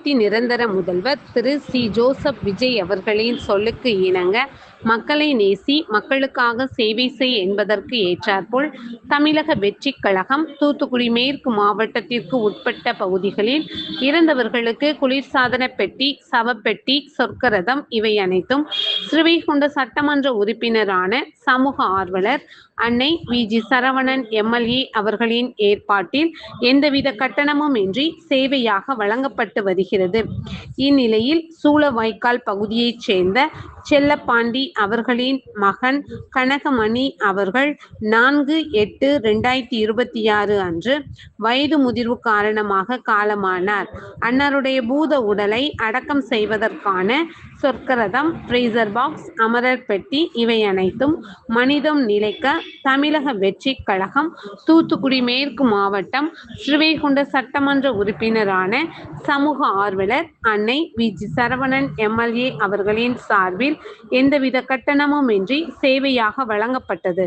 தமிழகத்தின் நிரந்தர முதல்வர் திரு சி. ஜோசப் விஜய் அவர்களின் சொல்லுக்கு இணங்க மக்களை நேசி, மக்களுக்காக சேவை செய் என்பதற்கு ஏற்றாற்போல் தமிழக வெற்றிக் கழகம் தூத்துக்குடி மேற்கு மாவட்டத்திற்கு உட்பட்ட பகுதிகளில் இறந்தவர்களுக்கு குளிர்சாதன பெட்டி, சவப்பெட்டி, சொர்க்கரதம் இவை அனைத்தும் ஸ்ரீவைகுண்ட சட்டமன்ற உறுப்பினரான சமூக ஆர்வலர் அன்னை வி. ஜி. சரவணன் எம்.எல்.ஏ. அவர்களின் ஏற்பாட்டில் எந்தவித கட்டணமும் இன்றி சேவையாக வழங்கப்பட்டு வருகிறது. இந்நிலையில் சூளவாய்க்கால் பகுதியைச் சேர்ந்த செல்லப்பாண்டி அவர்களின் மகன் கனகமணி அவர்கள் 4/8/2026 அன்று வயது முதிர்வு காரணமாக காலமானார். அன்னாருடைய பூத உடலை அடக்கம் செய்வதற்கான சொர்க்கரதம், பிரேசர் பாக்ஸ், அமரர் பெட்டி இவை அனைத்தும் மனிதம் நிலைக்க தமிழக வெற்றிக் கழகம் தூத்துக்குடி மேற்கு மாவட்டம் ஸ்ரீவைகுண்ட சட்டமன்ற உறுப்பினரான சமூக ஆர்வலர் அன்னை வி. ஜி. சரவணன் எம்.எல்.ஏ. அவர்களின் சார்பில் எந்தவித கட்டணமும் இன்றி சேவையாக வழங்கப்பட்டது.